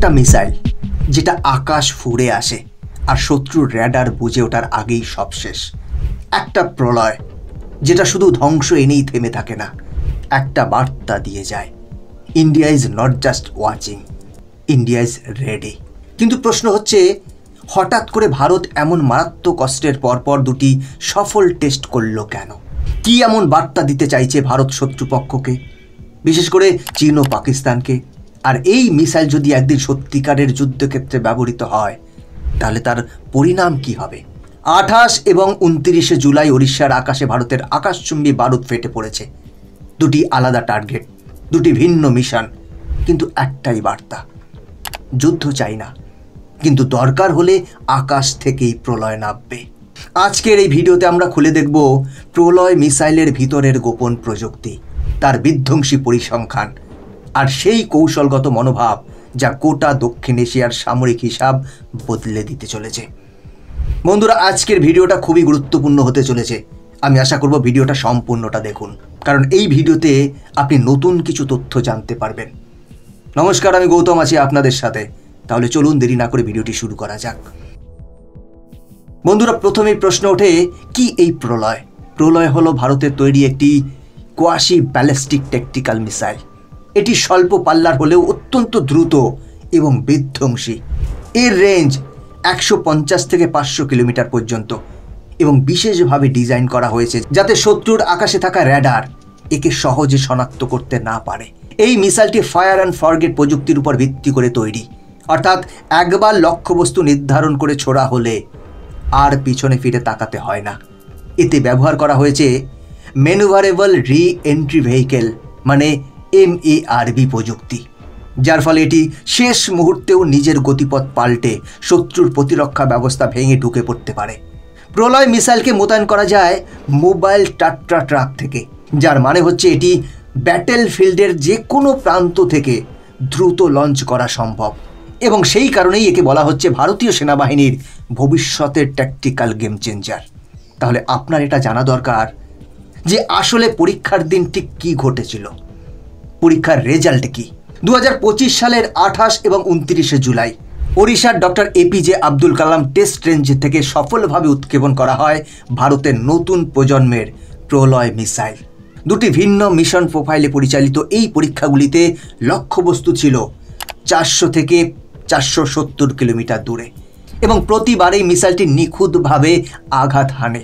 একটা মিসাইল যেটা আকাশ ফুঁড়ে আসে আর শত্রুর র্যাডার বুঝে ওঠার আগেই সব শেষ। একটা প্রলয় যেটা শুধু ধ্বংস এনেই থেমে থাকে না, একটা বার্তা দিয়ে যায়, India is not just watching, India is ready. কিন্তু প্রশ্ন হচ্ছে, হঠাৎ করে ভারত এমন মারাত্মক অস্ত্রের পরপর দুটি সফল টেস্ট করলো কেন? কি এমন বার্তা দিতে চাইছে ভারত শত্রুপক্ষকে, বিশেষ করে চীন ও পাকিস্তানকে? আর এই মিসাইল যদি একদিন সত্যিকারের যুদ্ধক্ষেত্রে ব্যবহৃত হয় তাহলে তার পরিণাম কি হবে? 28 এবং 29 জুলাই ওড়িশার আকাশে ভারতের আকাশচুম্বী বারুদ ফেটে পড়েছে। দুটি আলাদা টার্গেট, দুটি ভিন্ন মিশন, কিন্তু একটাই বার্তা, যুদ্ধ চাই না, কিন্তু দরকার হলে আকাশ থেকেই প্রলয় নামবে। আজকের এই ভিডিওতে আমরা খুলে দেখব প্রলয় মিসাইলের ভিতরের গোপন প্রযুক্তি, তার বিধ্বংসী পরিসংখ্যান আর সেই কৌশলগত মনোভাব যা গোটা দক্ষিণ এশিয়ার সামরিক হিসাব বদলে দিতে চলেছে। বন্ধুরা, আজকের ভিডিওটা খুবই গুরুত্বপূর্ণ হতে চলেছে। আমি আশা করব ভিডিওটা সম্পূর্ণটা দেখুন, কারণ এই ভিডিওতে আপনি নতুন কিছু তথ্য জানতে পারবেন। নমস্কার, আমি গৌতম আছি আপনাদের সাথে। তাহলে চলুন দেরি না করে ভিডিওটি শুরু করা যাক। বন্ধুরা, প্রথমেই প্রশ্ন ওঠে, কি এই প্রলয়? প্রলয় হলো ভারতের তৈরি একটি কোয়াশি ব্যালিস্টিক ট্যাকটিক্যাল মিসাইল। এটি স্বল্প পাল্লার হলেও অত্যন্ত দ্রুত এবং বিধ্বংসী। এর রেঞ্জ 150 থেকে 500 কিলোমিটার পর্যন্ত এবং বিশেষভাবে ডিজাইন করা হয়েছে যাতে শত্রুর আকাশে থাকা র্যাডার একে সহজে শনাক্ত করতে না পারে। এই মিসাইলটি ফায়ার অ্যান্ড ফরগেট প্রযুক্তির উপর ভিত্তি করে তৈরি, অর্থাৎ একবার লক্ষ্যবস্তু নির্ধারণ করে ছোড়া হলে আর পিছনে ফিরে তাকাতে হয় না। এতে ব্যবহার করা হয়েছে ম্যানুভারেবল রি এন্ট্রি ভেহিকেল মানে MARV প্রযুক্তি, যার ফলে এটি শেষ মুহূর্তেও নিজের গতিপথ পাল্টে শত্রুর প্রতিরক্ষা ব্যবস্থা ভেঙে ঢুকে পড়তে পারে। প্রলয় মিসাইলকে মোতায়েন করা যায় মোবাইল টাট্রা ট্রাক থেকে, যার মানে হচ্ছে এটি ব্যাটেল ফিল্ডের যে কোনো প্রান্ত থেকে দ্রুত লঞ্চ করা সম্ভব এবং সেই কারণেই একে বলা হচ্ছে ভারতীয় সেনাবাহিনীর ভবিষ্যতের ট্যাকটিক্যাল গেম চেঞ্জার। তাহলে আপনার এটা জানা দরকার যে আসলে পরীক্ষার দিন ঠিক কী ঘটেছিল, পরীক্ষার রেজাল্ট কি। 2025 সালের 28 এবং 29 জুলাই ওড়িশার doctor APJ Abdul Kalam test range থেকে সফলভাবে উৎক্ষেপণ করা হয় ভারতের নতুন প্রজন্মের প্রলয় মিসাইল। দুটি ভিন্ন মিশন প্রোফাইলে পরিচালিত এই পরীক্ষাগুলিতে লক্ষ্যবস্তু ছিল 400 থেকে 470 কিলোমিটার দূরে এবং প্রতিবারেই মিসাইলটি নিখুঁতভাবে আঘাত হানে।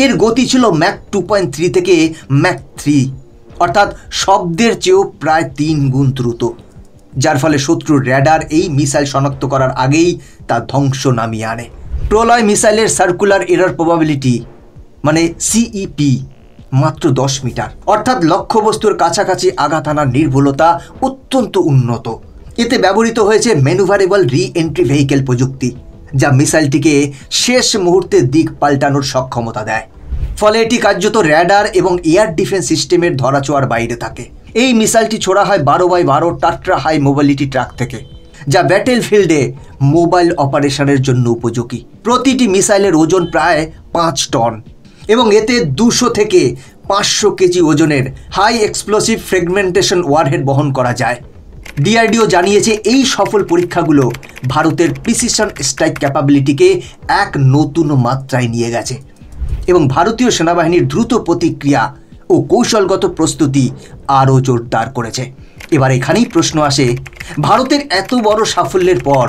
এর গতি ছিল ম্যাক 2.3 থেকে ম্যাক 3, অর্থাৎ শব্দের চেয়েও প্রায় 3 গুণ দ্রুত, যার ফলে শত্রুর র্যাডার এই মিসাইল শনাক্ত করার আগেই তা ধ্বংস নামিয়ে আনে। প্রলয় মিসাইলের সার্কুলার এরর প্রবাবিলিটি মানে CEP মাত্র 10 মিটার, অর্থাৎ লক্ষ্যবস্তুর কাছাকাছি আঘাত হানার নির্ভুলতা অত্যন্ত উন্নত। এতে ব্যবহৃত হয়েছে ম্যানুভারেবল রি এন্ট্রি ভেহিকেল প্রযুক্তি, যা মিসাইলটিকে শেষ মুহূর্তে দিক পাল্টানোর সক্ষমতা দেয়। ফলে এটি কার্যত র্যাডার এবং এয়ার ডিফেন্স সিস্টেমের ধরাছোঁয়ার বাইরে থাকে। এই মিসাইলটি ছোড়া হয় 12x12 Tatra high mobility truck থেকে, যা ব্যাটেল ফিল্ডে মোবাইল অপারেশনের জন্য উপযোগী। প্রতিটি মিসাইলের ওজন প্রায় 5 টন এবং এতে 200 থেকে 500 কেজি ওজনের হাই এক্সপ্লোসিভ ফ্র্যাগমেন্টেশন ওয়ারহেড বহন করা যায়। DRDO জানিয়েছে এই সফল পরীক্ষাগুলো ভারতের প্রিসিশন স্ট্রাইক ক্যাপাবিলিটিকে এক নতুন মাত্রায় নিয়ে গেছে এবং ভারতীয় সেনাবাহিনীর দ্রুত প্রতিক্রিয়া ও কৌশলগত প্রস্তুতি আরও জোরদার করেছে। এবার এখানেই প্রশ্ন আসে, ভারতের এত বড় সাফল্যের পর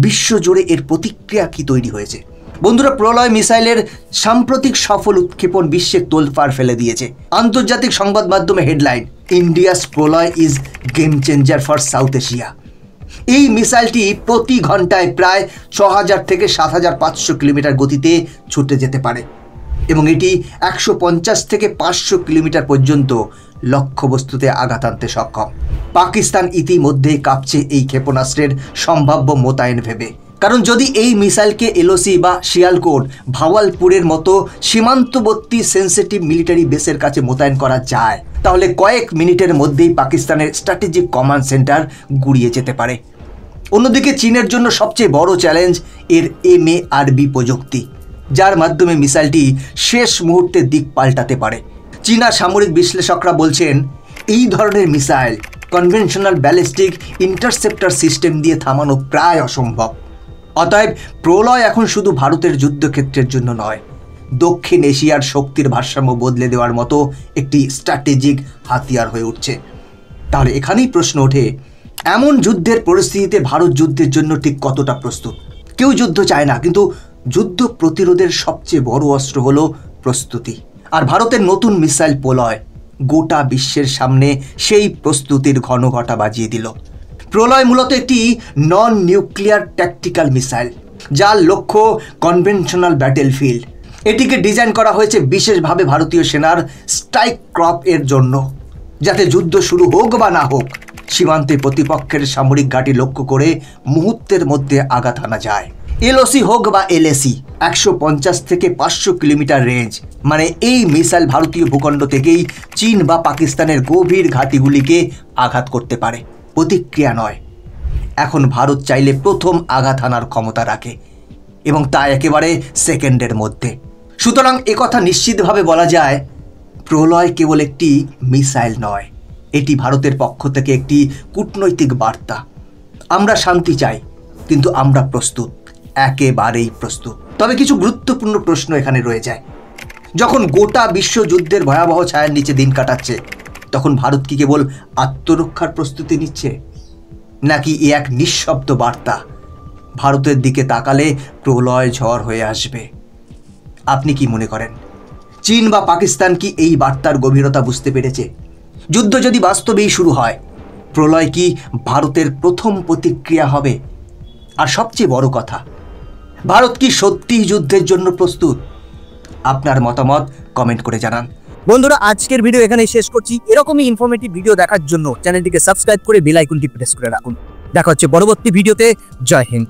বিশ্বজুড়ে এর প্রতিক্রিয়া কি তৈরি হয়েছে? বন্ধুরা, প্রলয় মিসাইলের সাম্প্রতিক সফল উৎক্ষেপণ বিশ্বে তোলপাড় ফেলে দিয়েছে। আন্তর্জাতিক সংবাদ মাধ্যমে headline, India's Pralay is game changer for south Asia. এই মিসাইলটি প্রতি ঘন্টায় প্রায় 6000 থেকে 7500 কিলোমিটার গতিতে ছুটে যেতে পারে এবং এটি 150 থেকে 500 কিলোমিটার পর্যন্ত লক্ষ্যবস্তুতে আঘাত আনতে সক্ষম। পাকিস্তান ইতিমধ্যেই কাঁপছে এই ক্ষেপণাস্ত্রের সম্ভাব্য মোতায়েন ভেবে, কারণ যদি এই মিসাইলকে LOC বা শিয়ালকোট, ভাওয়ালপুরের মতো সীমান্তবর্তী সেন্সিটিভ মিলিটারি বেসের কাছে মোতায়েন করা যায় তাহলে কয়েক মিনিটের মধ্যেই পাকিস্তানের স্ট্র্যাটেজিক কমান্ড সেন্টার গুড়িয়ে যেতে পারে। অন্যদিকে চীনের জন্য সবচেয়ে বড় চ্যালেঞ্জ এর MARV প্রযুক্তি, যার মাধ্যমে মিসাইলটি শেষ মুহূর্তে দিক পাল্টাতে পারে। চীনা সামরিক বিশ্লেষকরা বলছেন এই ধরনের missile conventional ballistic interceptor system দিয়ে থামানো প্রায় অসম্ভব। অতএব প্রলয় এখন শুধু ভারতের যুদ্ধক্ষেত্রের জন্য নয়, দক্ষিণ এশিয়ার শক্তির ভারসাম্য বদলে দেওয়ার মতো একটি স্ট্র্যাটেজিক হাতিয়ার হয়ে উঠছে। তাহলে এখানেই প্রশ্ন ওঠে, এমন যুদ্ধের পরিস্থিতিতে ভারত যুদ্ধের জন্য ঠিক কতটা প্রস্তুত? কেউ যুদ্ধ চায় না, কিন্তু যুদ্ধ প্রতিরোধের সবচেয়ে বড় অস্ত্র হলো প্রস্তুতি। আর ভারতের নতুন মিসাইল প্রলয় গোটা বিশ্বের সামনে সেই প্রস্তুতির ঘনঘটা বাজিয়ে দিল। প্রলয় মূলত একটি নন নিউক্লিয়ার ট্যাকটিক্যাল মিসাইল, যার লক্ষ্য কনভেনশনাল ব্যাটেলফিল্ড। এটিকে ডিজাইন করা হয়েছে বিশেষভাবে ভারতীয় সেনার স্ট্রাইক ক্রপ এর জন্য, যাতে যুদ্ধ শুরু হোক বা না হোক সীমান্তে প্রতিপক্ষের সামরিক ঘাঁটি লক্ষ্য করে মুহূর্তের মধ্যে আঘাত আনা যায়। এলওসি হোক বা এলএসি, 150 থেকে 500 কিলোমিটার রেঞ্জ, মানে এই মিসাইল ভারতীয় ভূখণ্ড থেকেই চীন বা পাকিস্তানের গভীর ঘাঁটিগুলিকে আঘাত করতে পারে। প্রতিক্রিয়া নয়, এখন ভারত চাইলে প্রথম আঘাত হানার ক্ষমতা রাখে, এবং তা একেবারে সেকেন্ডের মধ্যে। সুতরাং একথা নিশ্চিতভাবে বলা যায়, প্রলয় কেবল একটি মিসাইল নয়, এটি ভারতের পক্ষ থেকে একটি কূটনৈতিক বার্তা। আমরা শান্তি চাই, কিন্তু আমরা প্রস্তুত, একেবারেই প্রস্তুত। তবে কিছু গুরুত্বপূর্ণ প্রশ্ন এখানে রয়ে যায়। যখন গোটা বিশ্বযুদ্ধের ভয়াবহ ছায়ার নিচে দিন কাটাচ্ছে, তখন ভারত কি কেবল আত্মরক্ষার প্রস্তুতি নিচ্ছে, নাকি এ এক নিঃশব্দ বার্তা ভারতের দিকে তাকালে প্রলয় ঝড় হয়ে আসবে? আপনি কি মনে করেন, চীন বা পাকিস্তান কি এই বার্তার গভীরতা বুঝতে পেরেছে? যুদ্ধ যদি বাস্তবেই শুরু হয়, প্রলয় কি ভারতের প্রথম প্রতিক্রিয়া হবে? আর সবচেয়ে বড় কথা, ভারত কি সত্যিই যুদ্ধের জন্য প্রস্তুত? আপনার মতামত কমেন্ট করে জানান। বন্ধুরা, আজকের ভিডিও এখানেই শেষ করছি। এরকমই ইনফরমেটিভ ভিডিও দেখার জন্য চ্যানেলটিকে সাবস্ক্রাইব করে বেল আইকনটি প্রেস করে রাখুন। দেখা হচ্ছে পরবর্তী ভিডিওতে। জয় হিন্দ।